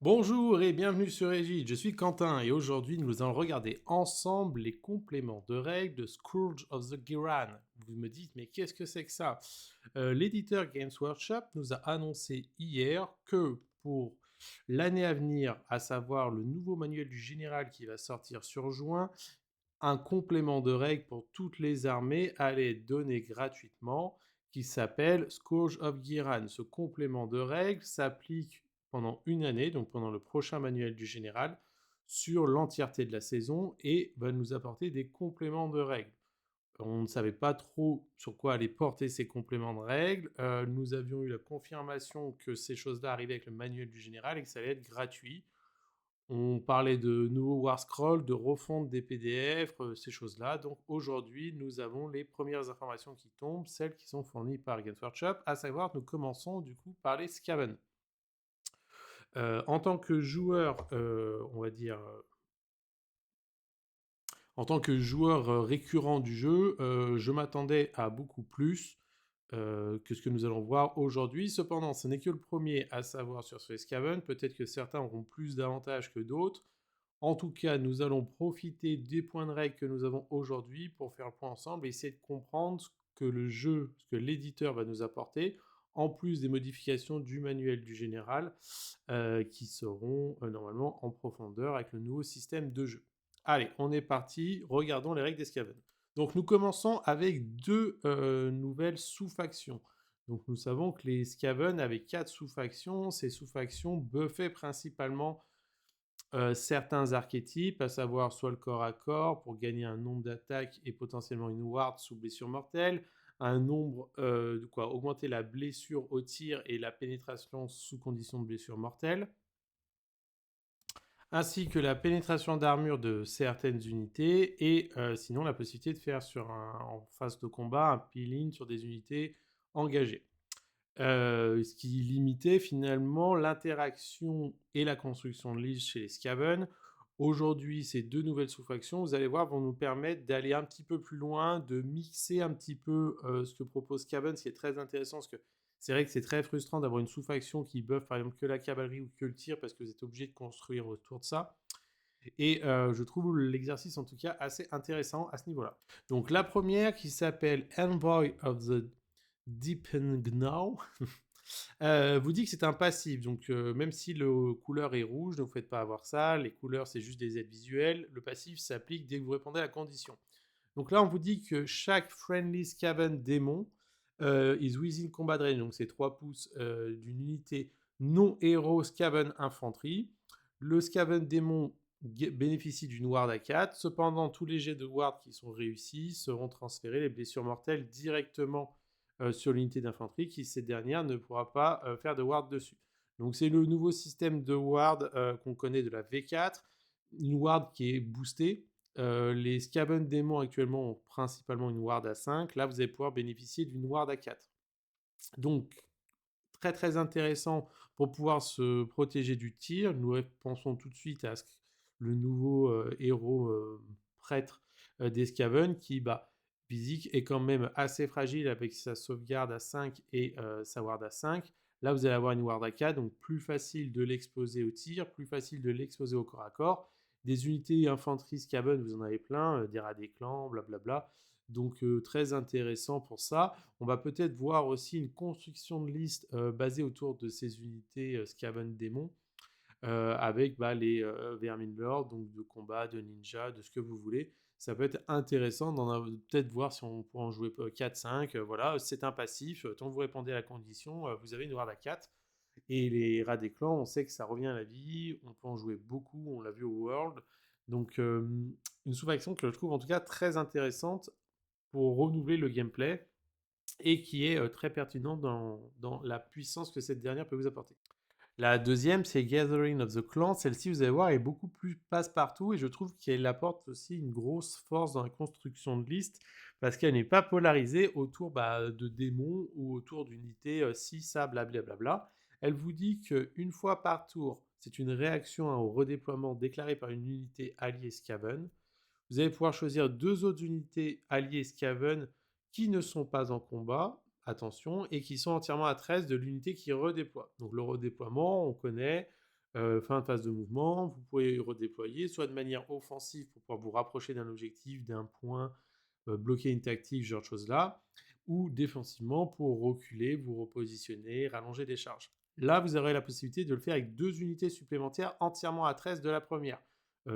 Bonjour et bienvenue sur Egid, je suis Quentin et aujourd'hui nous allons regarder ensemble les compléments de règles de Scourge of the Giran. Vous me dites mais qu'est-ce que c'est que ça? L'éditeur Games Workshop nous a annoncé hier que pour l'année à venir, à savoir le nouveau manuel du général qui va sortir sur juin, un complément de règles pour toutes les armées allait être donné gratuitement qui s'appelle Scourge of Giran. Ce complément de règles s'applique pendant une année, donc pendant le prochain manuel du général, sur l'entièreté de la saison et va nous apporter des compléments de règles. On ne savait pas trop sur quoi allaient porter ces compléments de règles. Nous avions eu la confirmation que ces choses-là arrivaient avec le manuel du général et que ça allait être gratuit. On parlait de nouveaux War Scrolls, de refonte des PDF, ces choses-là. Donc aujourd'hui, nous avons les premières informations qui tombent, celles qui sont fournies par Games Workshop, à savoir, nous commençons du coup par les Skaven. En tant que joueur, on va dire, en tant que joueur récurrent du jeu, je m'attendais à beaucoup plus que ce que nous allons voir aujourd'hui. Cependant, ce n'est que le premier à savoir sur ce Skaven. Peut-être que certains auront plus d'avantages que d'autres. En tout cas, nous allons profiter des points de règle que nous avons aujourd'hui pour faire le point ensemble et essayer de comprendre ce que le jeu, ce que l'éditeur va nous apporter, en plus des modifications du manuel du général, qui seront normalement en profondeur avec le nouveau système de jeu. Allez, on est parti, regardons les règles des Skaven. Donc nous commençons avec deux nouvelles sous-factions. Donc nous savons que les Skaven avaient 4 sous-factions. Ces sous-factions buffaient principalement certains archétypes, à savoir soit le corps à corps pour gagner un nombre d'attaques et potentiellement une ward sous blessure mortelle, un nombre de quoi augmenter la blessure au tir et la pénétration sous condition de blessure mortelle, ainsi que la pénétration d'armure de certaines unités et sinon la possibilité de faire en phase de combat un peel-in sur des unités engagées. Ce qui limitait finalement l'interaction et la construction de liste chez les Skaven. Aujourd'hui, ces deux nouvelles sous-factions, vous allez voir, vont nous permettre d'aller un petit peu plus loin, de mixer un petit peu ce que propose Skaven, ce qui est très intéressant, parce que c'est vrai que c'est très frustrant d'avoir une sous-faction qui buffe par exemple que la cavalerie ou que le tir, parce que vous êtes obligé de construire autour de ça. Et je trouve l'exercice en tout cas assez intéressant à ce niveau-là. Donc la première qui s'appelle Envoy of the Deepengnaw vous dit que c'est un passif. Donc même si le couleur est rouge, ne vous faites pas avoir ça. Les couleurs, c'est juste des aides visuelles. Le passif s'applique dès que vous répondez à la condition. Donc là, on vous dit que chaque Friendly Skaven démon is within combat range. Donc c'est 3 pouces d'une unité non-héros Skaven infanterie. Le Skaven démon bénéficie d'une ward à 4. Cependant, tous les jets de ward qui sont réussis seront transférés les blessures mortelles directement sur l'unité d'infanterie, qui cette dernière ne pourra pas faire de ward dessus. Donc c'est le nouveau système de ward qu'on connaît de la V4, une ward qui est boostée. Les Skaven démons actuellement ont principalement une ward à 5. Là, vous allez pouvoir bénéficier d'une ward à 4. Donc, très très intéressant pour pouvoir se protéger du tir. Nous pensons tout de suite à le nouveau héros prêtre des Skaven qui, physique, est quand même assez fragile avec sa sauvegarde à 5 et sa ward à 5. Là, vous allez avoir une ward à 4, donc plus facile de l'exposer au tir, plus facile de l'exposer au corps à corps. Des unités infanterie Skaven, vous en avez plein, des rats des clans, blablabla. Donc très intéressant pour ça. On va peut-être voir aussi une construction de liste basée autour de ces unités Skaven démons avec les Vermin Lord, donc de combat, de ninja, de ce que vous voulez. Ça peut être intéressant d'en peut-être voir si on peut en jouer 4-5. Voilà, c'est un passif. Tant que vous répondez à la condition, vous avez une ward à 4. Et les rats des clans, on sait que ça revient à la vie. On peut en jouer beaucoup. On l'a vu au World. Donc, une sous-faction que je trouve en tout cas très intéressante pour renouveler le gameplay et qui est très pertinent dans la puissance que cette dernière peut vous apporter. La deuxième, c'est Gathering of the Clans. Celle-ci, vous allez voir, est beaucoup plus passe-partout et je trouve qu'elle apporte aussi une grosse force dans la construction de liste parce qu'elle n'est pas polarisée autour de démons ou autour d'unités si ça, blablabla. Elle vous dit qu'une fois par tour, c'est une réaction au redéploiement déclaré par une unité alliée Skaven. Vous allez pouvoir choisir deux autres unités alliées Skaven qui ne sont pas en combat, attention, et qui sont entièrement à 13 de l'unité qui redéploie. Donc le redéploiement, on connaît, fin de phase de mouvement, vous pouvez redéployer, soit de manière offensive pour pouvoir vous rapprocher d'un objectif, d'un point, bloquer une tactique, ce genre de choses-là, ou défensivement pour reculer, vous repositionner, rallonger des charges. Là, vous aurez la possibilité de le faire avec 2 unités supplémentaires entièrement à 13 de la première.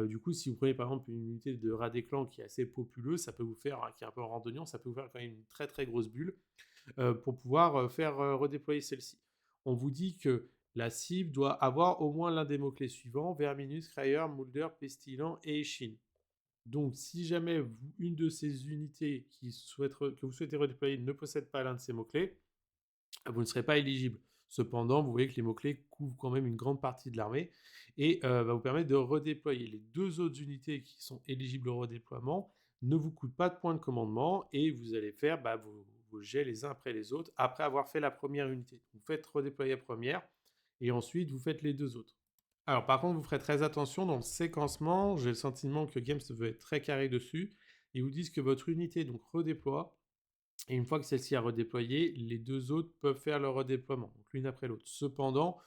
Du coup, si vous prenez par exemple une unité de rat des clans qui est assez populeuse, ça peut vous faire, qui est un peu en randonnion, ça peut vous faire quand même une très très grosse bulle pour pouvoir faire redéployer celle-ci. On vous dit que la cible doit avoir au moins l'un des mots-clés suivants: Verminus, Cryer, Mulder, Pestilent et Echin. Donc, si jamais une de ces unités que vous souhaitez redéployer ne possède pas l'un de ces mots-clés, vous ne serez pas éligible. Cependant, vous voyez que les mots-clés couvrent quand même une grande partie de l'armée et va vous permettre de redéployer. Les 2 autres unités qui sont éligibles au redéploiement ne vous coûtent pas de points de commandement et vous allez faire vos jets les uns après les autres après avoir fait la première unité. Vous faites redéployer la première et ensuite vous faites les 2 autres. Alors par contre, vous ferez très attention dans le séquencement. J'ai le sentiment que Games veut être très carré dessus. Ils vous disent que votre unité donc redéploie et une fois que celle-ci a redéployé, les 2 autres peuvent faire leur redéploiement, donc l'une après l'autre. Cependant,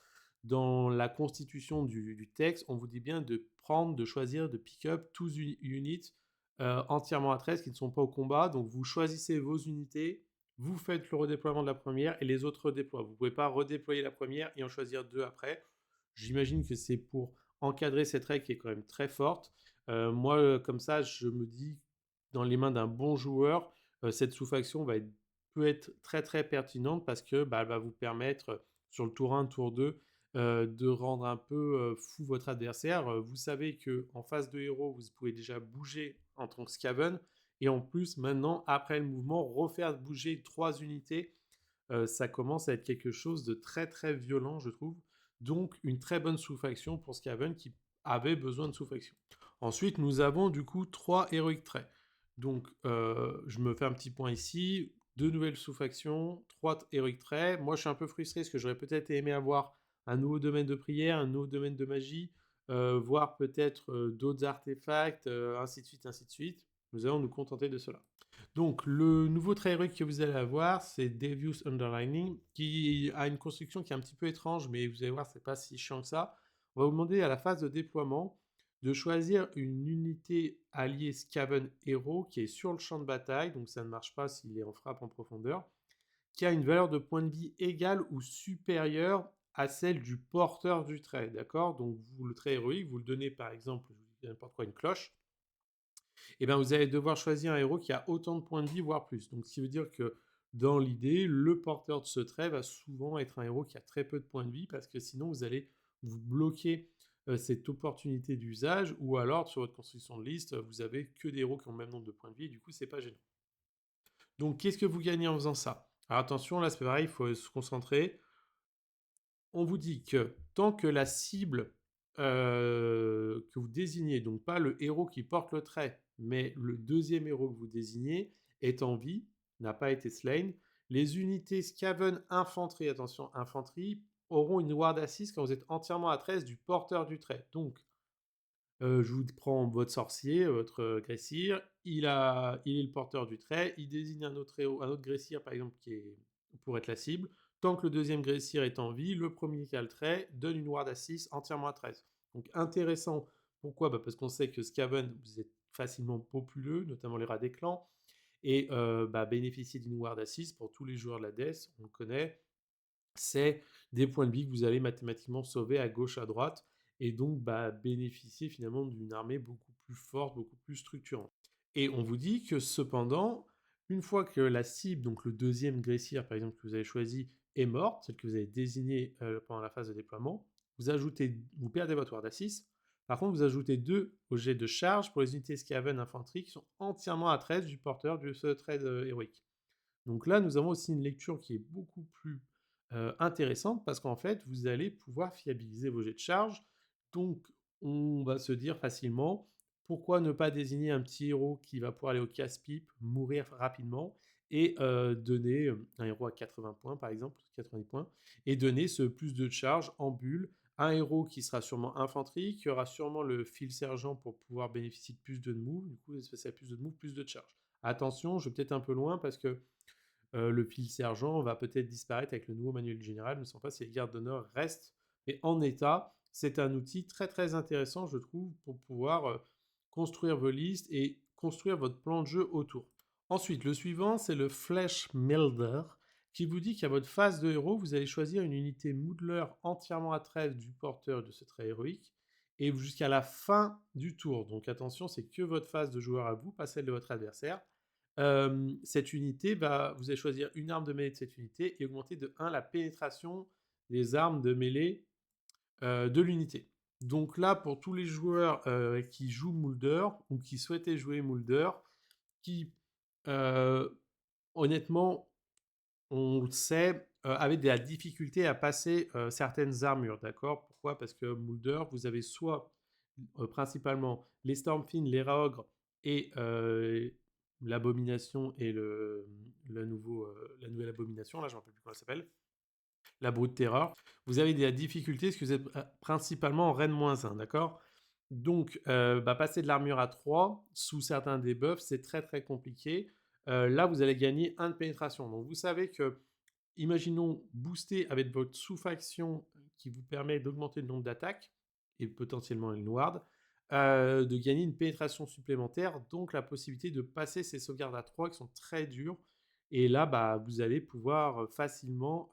dans la constitution du texte, on vous dit bien de prendre, de choisir, de pick up tous units entièrement à 13 qui ne sont pas au combat. Donc vous choisissez vos unités, vous faites le redéploiement de la première et les autres redéploient. Vous ne pouvez pas redéployer la première et en choisir 2 après. J'imagine que c'est pour encadrer cette règle qui est quand même très forte. Moi, comme ça, je me dis, dans les mains d'un bon joueur, cette sous-faction peut être très très pertinente parce que elle va vous permettre sur le tour 1, tour 2, de rendre un peu fou votre adversaire. Vous savez que en phase de héros, vous pouvez déjà bouger en tant que Skaven et en plus maintenant après le mouvement refaire bouger 3 unités. Ça commence à être quelque chose de très très violent, je trouve. Donc une très bonne sous-faction pour Skaven qui avait besoin de sous-faction. Ensuite, nous avons du coup 3 Heroic Traits. Donc je me fais un petit point ici. 2 nouvelles sous-factions, 3 Heroic Traits. Moi, je suis un peu frustré parce que j'aurais peut-être aimé avoir un nouveau domaine de prière, un nouveau domaine de magie, voire peut-être d'autres artefacts, ainsi de suite, ainsi de suite. Nous allons nous contenter de cela. Donc, le nouveau trait héroïque que vous allez avoir, c'est Devious Underlining, qui a une construction qui est un petit peu étrange, mais vous allez voir, c'est pas si chiant que ça. On va vous demander à la phase de déploiement de choisir une unité alliée Skaven Hero qui est sur le champ de bataille, donc ça ne marche pas s'il est en frappe en profondeur, qui a une valeur de points de vie égale ou supérieure à celle du porteur du trait, d'accord? Donc, vous, le trait héroïque, vous le donnez par exemple, je vous dis n'importe quoi, une cloche, et bien vous allez devoir choisir un héros qui a autant de points de vie, voire plus. Donc, ce qui veut dire que dans l'idée, le porteur de ce trait va souvent être un héros qui a très peu de points de vie, parce que sinon vous allez vous bloquer cette opportunité d'usage, ou alors sur votre construction de liste, vous avez que des héros qui ont le même nombre de points de vie, et du coup c'est pas gênant. Donc qu'est-ce que vous gagnez en faisant ça? Alors attention, là c'est pareil, il faut se concentrer. On vous dit que tant que la cible que vous désignez, donc pas le héros qui porte le trait, mais le deuxième héros que vous désignez, est en vie, n'a pas été slain, les unités Skaven infanterie, attention, infanterie, auront une ward assist quand vous êtes entièrement à 13 du porteur du trait. Donc, je vous prends votre sorcier, votre Gressir, il est le porteur du trait, il désigne un autre Gressir par exemple qui est pour être la cible. Tant que le deuxième Gressir est en vie, le premier qui a le trait donne une ward à 6 entièrement à 13. Donc intéressant, pourquoi? Parce qu'on sait que Skaven, vous êtes facilement populeux, notamment les rats des clans, et bénéficier d'une ward à 6 pour tous les joueurs de la DES, on le connaît, c'est des points de vie que vous allez mathématiquement sauver à gauche, à droite, et donc bénéficier finalement d'une armée beaucoup plus forte, beaucoup plus structurante. Et on vous dit que cependant, une fois que la cible, donc le deuxième Gressir par exemple que vous avez choisi, est morte, celle que vous avez désignée pendant la phase de déploiement, vous perdez votre ward à 6. Par contre, vous ajoutez 2 au jet de charge pour les unités Skaven infanterie qui sont entièrement à 13 du porteur de ce trait héroïque. Donc là, nous avons aussi une lecture qui est beaucoup plus intéressante parce qu'en fait, vous allez pouvoir fiabiliser vos jets de charge. Donc, on va se dire facilement, pourquoi ne pas désigner un petit héros qui va pouvoir aller au casse-pipe, mourir rapidement, et donner un héros à 80 points, par exemple, 90 points, et donner ce plus de charge en bulle, un héros qui sera sûrement infanterie, qui aura sûrement le fil sergent pour pouvoir bénéficier de plus de move, du coup, ça plus de move, plus de charge. Attention, je vais peut-être un peu loin parce que le fil sergent va peut-être disparaître avec le nouveau manuel du général. Je ne sais pas si les gardes d'honneur restent, mais en état, c'est un outil très très intéressant, je trouve, pour pouvoir construire vos listes et construire votre plan de jeu autour. Ensuite, le suivant, c'est le Flash Melder, qui vous dit qu'à votre phase de héros, vous allez choisir une unité Moodler entièrement à 13 du porteur de ce trait héroïque, et jusqu'à la fin du tour. Donc attention, c'est que votre phase de joueur à vous, pas celle de votre adversaire. Cette unité, vous allez choisir une arme de mêlée de cette unité et augmenter de 1 la pénétration des armes de mêlée de l'unité. Donc là, pour tous les joueurs qui jouent Moulder ou qui souhaitaient jouer Moulder, qui euh, honnêtement, on le sait, avaient de la difficulté à passer certaines armures, d'accord? Pourquoi? Parce que Moulder, vous avez soit principalement les Stormfiends, les Raogres et l'abomination et la nouvelle abomination, là je ne me rappelle plus comment elle s'appelle, la brute terreur. Vous avez des difficultés parce que vous êtes principalement en reine -1, d'accord? Donc, passer de l'armure à 3 sous certains debuffs, c'est très très compliqué. Là, vous allez gagner 1 de pénétration. Donc, vous savez que, imaginons booster avec votre sous-faction qui vous permet d'augmenter le nombre d'attaques et potentiellement une ward, de gagner une pénétration supplémentaire, donc la possibilité de passer ces sauvegardes à 3 qui sont très dures. Et là, vous allez pouvoir facilement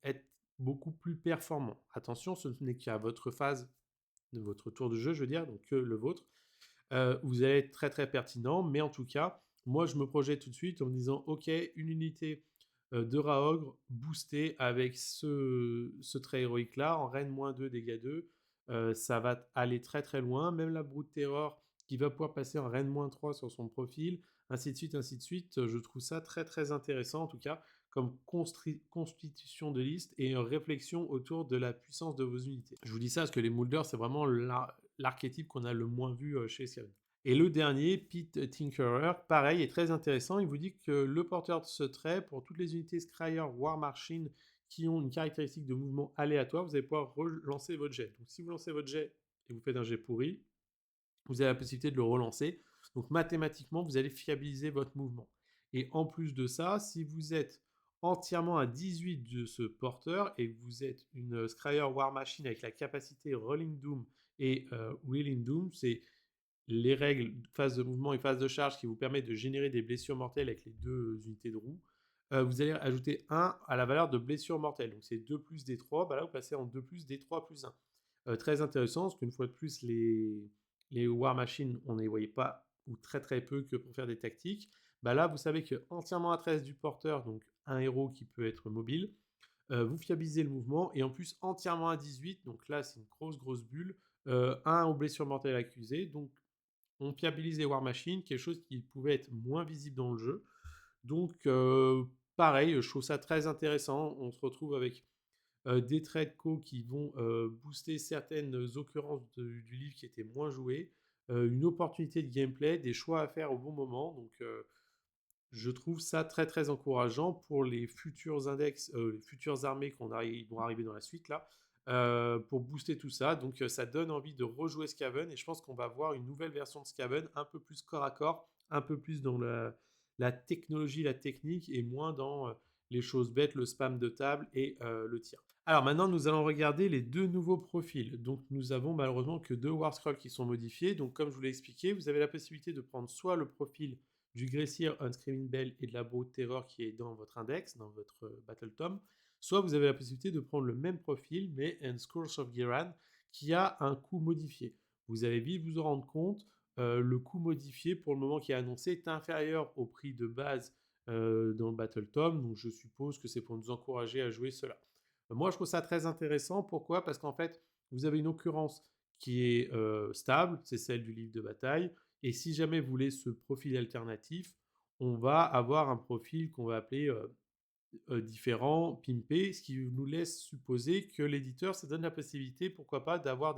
être beaucoup plus performant. Attention, ce n'est qu'à votre phase de votre tour de jeu, je veux dire, donc que le vôtre. Vous allez être très très pertinent, mais en tout cas, moi je me projette tout de suite en me disant, ok, une unité de Raogre boostée avec ce trait héroïque là, en reine -2, dégâts 2, ça va aller très très loin. Même la brute terror qui va pouvoir passer en reine -3 sur son profil, ainsi de suite, ainsi de suite. Je trouve ça très très intéressant en tout cas comme constitution de liste et une réflexion autour de la puissance de vos unités. Je vous dis ça parce que les Molders, c'est vraiment l'archétype qu'on a le moins vu chez Skaven. Et le dernier, Pete Tinkerer, pareil, est très intéressant. Il vous dit que le porteur de ce trait, pour toutes les unités Scryer War Machine qui ont une caractéristique de mouvement aléatoire, vous allez pouvoir relancer votre jet. Donc si vous lancez votre jet et vous faites un jet pourri, vous avez la possibilité de le relancer. Donc mathématiquement, vous allez fiabiliser votre mouvement. Et en plus de ça, si vous êtes entièrement à 18 de ce porteur et que vous êtes une Scryer War Machine avec la capacité Rolling Doom et Wheeling Doom, c'est les règles phase de mouvement et phase de charge qui vous permettent de générer des blessures mortelles avec les deux unités de roue. Vous allez ajouter 1 à la valeur de blessure mortelle. Donc c'est 2 plus D3, là vous passez en 2 plus D3 plus 1. Très intéressant, parce qu'une fois de plus, les War Machines, on ne les voyait pas, ou très très peu que pour faire des tactiques. Là, vous savez que entièrement à 13 du porteur, donc un héros qui peut être mobile, vous fiabilisez le mouvement, et en plus entièrement à 18, donc là c'est une grosse bulle, 1 aux blessures mortelles accusées, donc on fiabilise les War Machines, quelque chose qui pouvait être moins visible dans le jeu. Donc pareil, je trouve ça très intéressant, on se retrouve avec des traits de co qui vont booster certaines occurrences du livre qui étaient moins jouées, une opportunité de gameplay, des choix à faire au bon moment. Donc, je trouve ça très très encourageant pour les futurs index, les futures armées vont arriver dans la suite là, pour booster tout ça. Donc, ça donne envie de rejouer Skaven et je pense qu'on va voir une nouvelle version de Skaven un peu plus corps à corps, un peu plus dans la technologie, la technique et moins dans les choses bêtes, le spam de table et le tir. Alors maintenant, nous allons regarder les deux nouveaux profils. Donc nous avons malheureusement que 2 War Scrolls qui sont modifiés. Donc comme je vous l'ai expliqué, vous avez la possibilité de prendre soit le profil du Gressir, Unscreaming Bell et de la Brute Terror qui est dans votre index, dans votre Battle Tome, soit vous avez la possibilité de prendre le même profil, mais un Scourge of Ghyran qui a un coût modifié. Vous allez vite vous en rendre compte, le coût modifié pour le moment qui est annoncé est inférieur au prix de base dans le Battle Tome, donc je suppose que c'est pour nous encourager à jouer cela. Moi, je trouve ça très intéressant. Pourquoi? Parce qu'en fait, vous avez une occurrence qui est stable, c'est celle du livre de bataille. Et si jamais vous voulez ce profil alternatif, on va avoir un profil qu'on va appeler différent, pimpé, ce qui nous laisse supposer que l'éditeur se donne la possibilité, pourquoi pas, d'avoir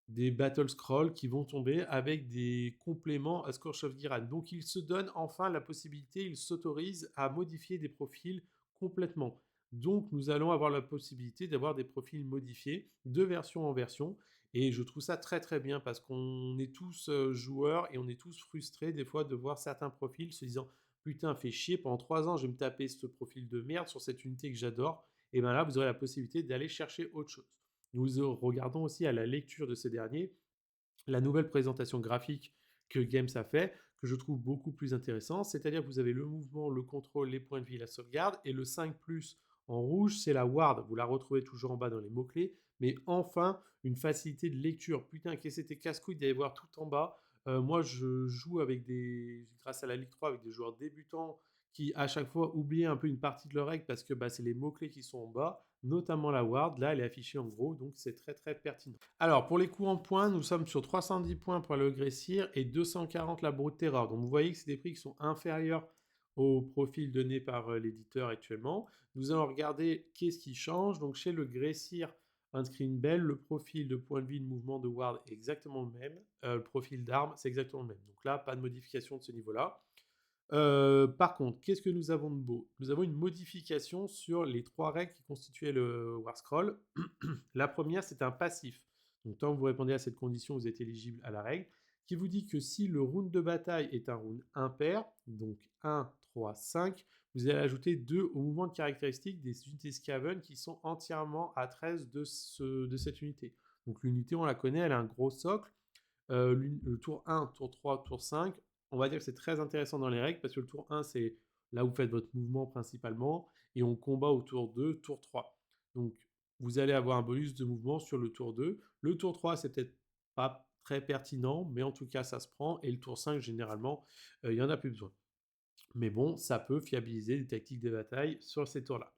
des battle scrolls qui vont tomber avec des compléments à Scourge of Ghyran. Donc il se donne enfin la possibilité, il s'autorise à modifier des profils complètement. Donc nous allons avoir la possibilité d'avoir des profils modifiés de version en version. Et je trouve ça très très bien parce qu'on est tous joueurs et on est tous frustrés des fois de voir certains profils se disant putain, fait chier, pendant 3 ans je vais me taper ce profil de merde sur cette unité que j'adore. Et bien là, vous aurez la possibilité d'aller chercher autre chose. regardons aussi à la lecture de ces derniers la nouvelle présentation graphique que Games a fait, que je trouve beaucoup plus intéressant, c'est-à-dire que vous avez le mouvement, le contrôle, les points de vie, la sauvegarde, et le 5 +, en rouge, c'est la ward. Vous la retrouvez toujours en bas dans les mots-clés, mais enfin, une facilité de lecture. Putain, que c'était casse-couille d'aller voir tout en bas. Moi, je joue grâce à la Ligue 3 avec des joueurs débutants qui, à chaque fois, oublient un peu une partie de leurs règles parce que c'est les mots-clés qui sont en bas, notamment la ward. Là, elle est affichée en gros, donc c'est très très pertinent. Alors, pour les coups en points, nous sommes sur 310 points pour le Gressir et 240 la Brute Terror. Donc, vous voyez que c'est des prix qui sont inférieurs au profil donné par l'éditeur actuellement. Nous allons regarder qu'est-ce qui change. Donc, chez le Gressir, un screen bell, le profil de point de vie, de mouvement, de ward est exactement le même. Le profil d'arme, c'est exactement le même. Donc là, pas de modification de ce niveau-là. Par contre, qu'est-ce que nous avons de beau? Nous avons une modification sur les 3 règles qui constituaient le War Scroll. La première, c'est un passif. Donc, tant que vous répondez à cette condition, vous êtes éligible à la règle, qui vous dit que si le round de bataille est un round impair, donc 1, 3, 5, vous allez ajouter 2 au mouvement de caractéristique des unités Skaven qui sont entièrement à 13 de cette unité. Donc, l'unité, on la connaît, elle a un gros socle. Le tour 1, tour 3, tour 5, on va dire que c'est très intéressant dans les règles parce que le tour 1, c'est là où vous faites votre mouvement principalement et on combat au tour 2, tour 3. Donc, vous allez avoir un bonus de mouvement sur le tour 2. Le tour 3, c'est peut-être pas très pertinent, mais en tout cas, ça se prend. Et le tour 5, généralement, il n'y en a plus besoin. Mais bon, ça peut fiabiliser les tactiques de bataille sur ces tours-là.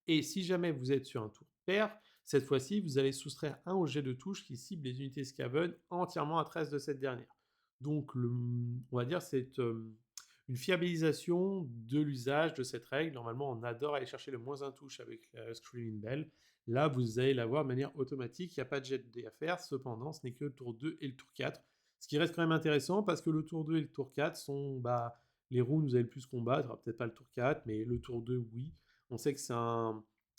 Et si jamais vous êtes sur un tour pair, cette fois-ci, vous allez soustraire un au jet de touche qui cible les unités Skaven entièrement à 13 de cette dernière. Donc, on va dire c'est une fiabilisation de l'usage de cette règle. Normalement, on adore aller chercher le moins un touche avec la Screaming Bell. Là, vous allez l'avoir de manière automatique. Il n'y a pas de jet de dés à faire. Cependant, ce n'est que le tour 2 et le tour 4. Ce qui reste quand même intéressant parce que le tour 2 et le tour 4 sont les rounds où vous allez le plus combattre. Alors, peut-être pas le tour 4, mais le tour 2, oui. On sait que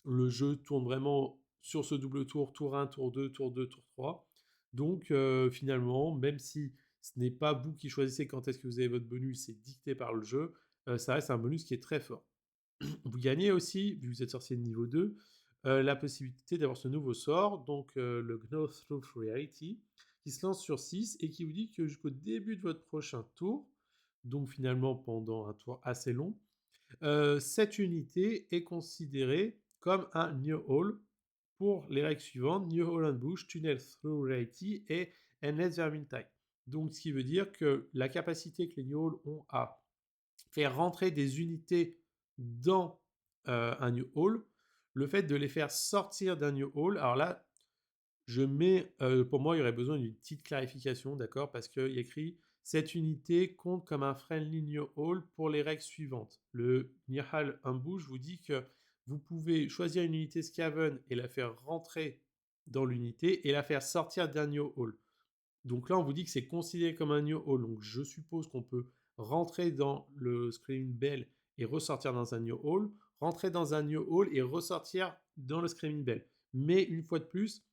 le jeu tourne vraiment sur ce double tour, tour 1, tour 2, tour 2, tour 3. Donc finalement, même si ce n'est pas vous qui choisissez quand est-ce que vous avez votre bonus, c'est dicté par le jeu, ça reste un bonus qui est très fort. Vous gagnez aussi, vu que vous êtes sorcier de niveau 2, la possibilité d'avoir ce nouveau sort, donc le Gnoth Through Reality, qui se lance sur 6 et qui vous dit que jusqu'au début de votre prochain tour, donc finalement pendant un tour assez long, cette unité est considérée comme un New Hall pour les règles suivantes: New Hall and Bush, Tunnel Through Reality et Endless Vermintide. Donc, ce qui veut dire que la capacité que les New Hall ont à faire rentrer des unités dans un New Hall, le fait de les faire sortir d'un New Hall, alors là, pour moi, il y aurait besoin d'une petite clarification, d'accord? Parce qu'il y a écrit cette unité compte comme un friendly New Hall pour les règles suivantes. Le Nihal Ambush vous dit que vous pouvez choisir une unité Skaven et la faire rentrer dans l'unité et la faire sortir d'un New Hall. Donc là, on vous dit que c'est considéré comme un New Hall. Donc je suppose qu'on peut rentrer dans le Screaming Bell et ressortir dans un New Hall, rentrer dans un New Hall et ressortir dans le Screaming Bell. Mais une fois de plus,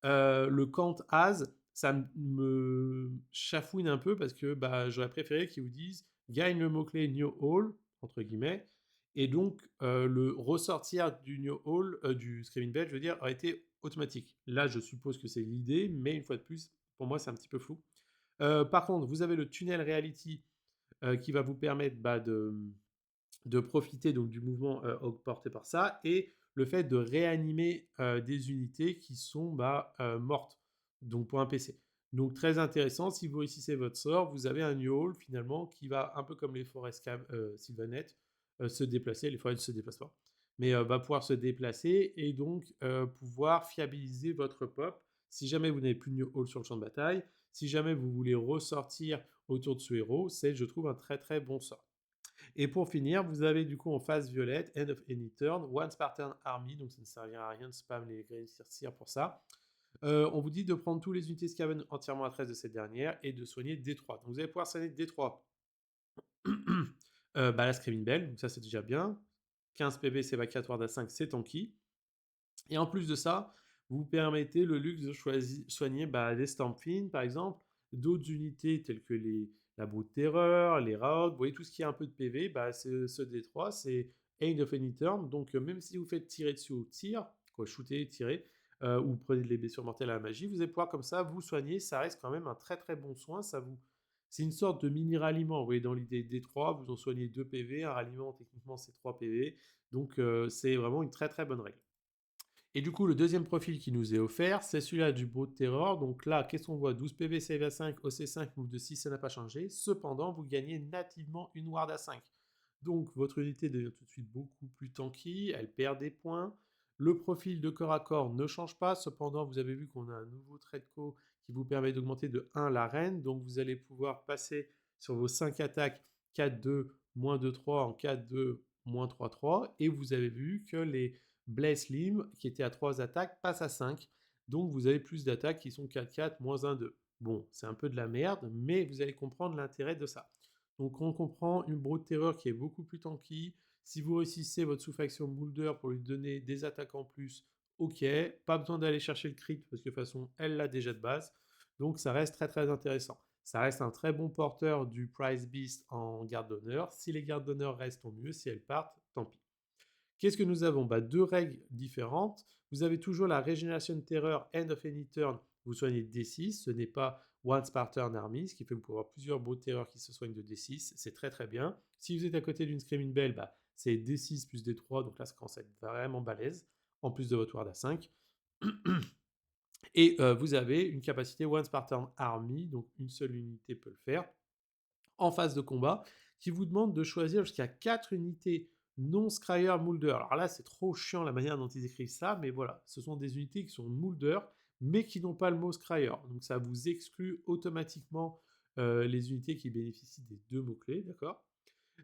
le Count As, ça me chafouine un peu parce que j'aurais préféré qu'ils vous disent gagne le mot-clé New Hall, entre guillemets, et donc le ressortir du New Hall, du Screaming Bell, je veux dire, aurait été automatique. Là, je suppose que c'est l'idée, mais une fois de plus, pour moi, c'est un petit peu flou. Par contre, vous avez le Tunnel Reality qui va vous permettre de profiter donc du mouvement porté par ça et le fait de réanimer des unités qui sont mortes, donc pour un PC. Donc très intéressant, si vous réussissez votre sort, vous avez un New Hall finalement qui va, un peu comme les Forest Sylvanet, se déplacer. Les forêts ne se déplacent pas, mais va pouvoir se déplacer et donc pouvoir fiabiliser votre pop si jamais vous n'avez plus de New Hall sur le champ de bataille. Si jamais vous voulez ressortir autour de ce héros, c'est, je trouve, un très très bon sort. Et pour finir, vous avez du coup en phase violette, End of Any Turn, One Spartan Army, donc ça ne servira à rien de spam les Greyseer pour ça. On vous dit de prendre tous les unités Skaven entièrement à 13 de cette dernière et de soigner D3. Donc vous allez pouvoir soigner D3 la Screaming Bell, donc ça c'est déjà bien. 15 PV, c'est évacuatoire d'A5, c'est tanky. Et en plus de ça, vous permettez le luxe de soigner des Stormfiend par exemple, d'autres unités telles que la Brute Terreur, les Rogues, vous voyez tout ce qui est un peu de PV, ce D3 c'est End of Any Turn, donc même si vous faites tirer dessus au tir, quoi, shooter, tirer, ou prenez des blessures mortelles à la magie, vous allez pouvoir comme ça vous soigner. Ça reste quand même un très très bon soin. C'est une sorte de mini ralliement. Vous voyez, dans l'idée D3, vous en soignez 2 PV. Un ralliement, techniquement, c'est 3 PV. Donc, c'est vraiment une très très bonne règle. Et du coup, le deuxième profil qui nous est offert, c'est celui-là du Brute Terror. Donc là, qu'est-ce qu'on voit? 12 PV, save à 5, OC5, move de 6, ça n'a pas changé. Cependant, vous gagnez nativement une ward à 5. Donc votre unité devient tout de suite beaucoup plus tanky, elle perd des points. Le profil de corps à corps ne change pas. Cependant, vous avez vu qu'on a un nouveau trait de co qui vous permet d'augmenter de 1 l'arène. Donc vous allez pouvoir passer sur vos 5 attaques 4-2, moins 2-3 en 4-2, moins 3-3. Et vous avez vu que les Blaze Lim, qui était à 3 attaques, passe à 5. Donc vous avez plus d'attaques qui sont 4-4, moins 1-2. Bon, c'est un peu de la merde, mais vous allez comprendre l'intérêt de ça. Donc on comprend une Brute Terror qui est beaucoup plus tanky. Si vous réussissez votre sous-faction Boulder pour lui donner des attaques en plus, ok. Pas besoin d'aller chercher le crit, parce que de toute façon, elle l'a déjà de base. Donc ça reste très très intéressant. Ça reste un très bon porteur du Prize Beast en garde d'honneur. Si les gardes d'honneur restent, tant mieux. Si elles partent, tant pis. Qu'est-ce que nous avons? Deux règles différentes. Vous avez toujours la régénération de terreur, end of any turn, vous soignez D6. Ce n'est pas once par turn army, ce qui fait que vous pouvez avoir plusieurs beaux terreurs qui se soignent de D6. C'est très très bien. Si vous êtes à côté d'une Screaming Bell, c'est D6 plus D3, donc là ça commence à être vraiment balèze, en plus de votre ward à 5. Et vous avez une capacité once par turn army, donc une seule unité peut le faire, en phase de combat, qui vous demande de choisir jusqu'à 4 unités non Scryer Moulder. Alors là, c'est trop chiant la manière dont ils écrivent ça, mais voilà, ce sont des unités qui sont Moulder, mais qui n'ont pas le mot Scryer. Donc ça vous exclut automatiquement les unités qui bénéficient des 2 mots-clés, d'accord,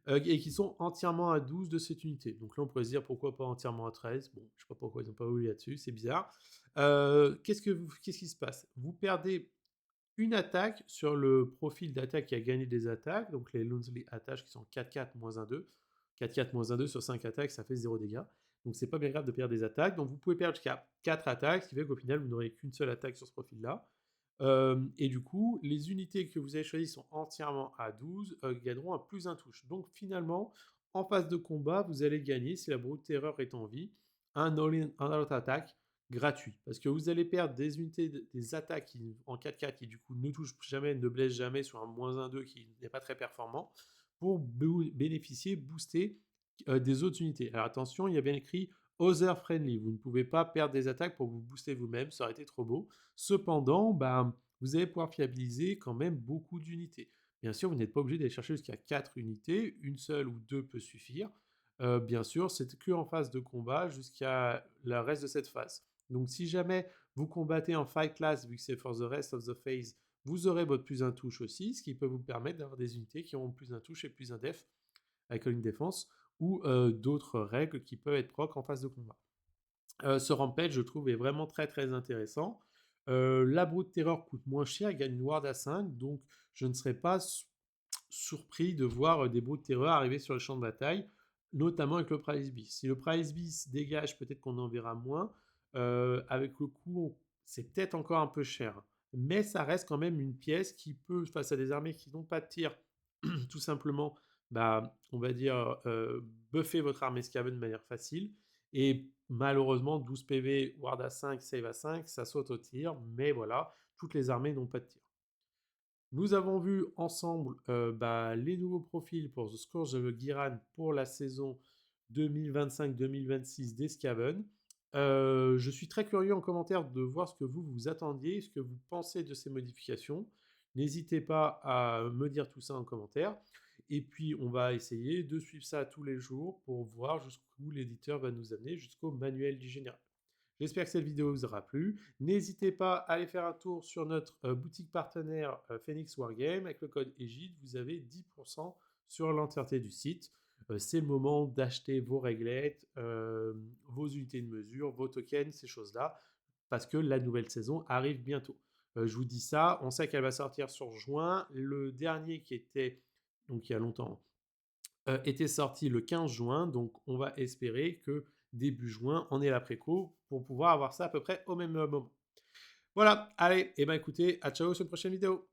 et qui sont entièrement à 12 de cette unité. Donc là, on pourrait se dire pourquoi pas entièrement à 13. Bon, je sais pas pourquoi ils n'ont pas voulu là-dessus, c'est bizarre. Qu'est-ce qui se passe? Vous perdez une attaque sur le profil d'attaque qui a gagné des attaques, donc les Lonely Attaches qui sont 4-4 moins 1-2. 4-4 moins 1-2 sur 5 attaques, ça fait 0 dégâts. Donc c'est pas bien grave de perdre des attaques. Donc vous pouvez perdre jusqu'à 4 attaques, ce qui fait qu'au final vous n'aurez qu'une seule attaque sur ce profil-là. Et du coup, les unités que vous avez choisies sont entièrement à 12, gagneront un plus un touche. Donc finalement, en phase de combat, vous allez gagner, si la Brute Terreur est en vie, un all-in, un out attack gratuit. Parce que vous allez perdre des unités, des attaques en 4-4 qui du coup ne touchent jamais, ne blessent jamais sur un moins 1-2 qui n'est pas très performant, pour bénéficier, booster des autres unités. Alors attention, il y a bien écrit Other Friendly. Vous ne pouvez pas perdre des attaques pour vous booster vous-même, ça aurait été trop beau. Cependant, vous allez pouvoir fiabiliser quand même beaucoup d'unités. Bien sûr, vous n'êtes pas obligé d'aller chercher jusqu'à 4 unités, une seule ou deux peut suffire. Bien sûr, c'est que en phase de combat jusqu'à le reste de cette phase. Donc si jamais vous combattez en fight class, vu que c'est for the rest of the phase, vous aurez votre plus un touche aussi, ce qui peut vous permettre d'avoir des unités qui ont plus un touche et plus un def avec une défense, ou d'autres règles qui peuvent être proc en phase de combat. Ce rampage, je trouve, est vraiment très très intéressant. La Brute Terror coûte moins cher, il gagne une ward à 5, donc je ne serais pas surpris de voir des Brutes Terror arriver sur le champ de bataille, notamment avec le Prize Beast. Si le Prize Beast dégage, peut-être qu'on en verra moins. Avec le coup, c'est peut-être encore un peu cher, mais ça reste quand même une pièce qui peut, face à des armées qui n'ont pas de tir, tout simplement, on va dire, buffer votre armée Skaven de manière facile. Et malheureusement, 12 PV, ward à 5, save à 5, ça saute au tir, mais voilà, toutes les armées n'ont pas de tir. Nous avons vu ensemble les nouveaux profils pour The Scourge of Ghyran pour la saison 2025-2026 des Skaven. Je suis très curieux en commentaire de voir ce que vous attendiez, ce que vous pensez de ces modifications. N'hésitez pas à me dire tout ça en commentaire. Et puis, on va essayer de suivre ça tous les jours pour voir jusqu'où l'éditeur va nous amener, jusqu'au manuel du général. J'espère que cette vidéo vous aura plu. N'hésitez pas à aller faire un tour sur notre boutique partenaire Phoenix Wargame. Avec le code EGID, vous avez 10% sur l'entièreté du site. C'est le moment d'acheter vos réglettes, vos unités de mesure, vos tokens, ces choses-là, parce que la nouvelle saison arrive bientôt. Je vous dis ça, on sait qu'elle va sortir sur juin. Le dernier qui était, donc il y a longtemps, était sorti le 15 juin, donc on va espérer que début juin, on ait la préco pour pouvoir avoir ça à peu près au même moment. Voilà, allez, et écoutez, à ciao sur une prochaine vidéo.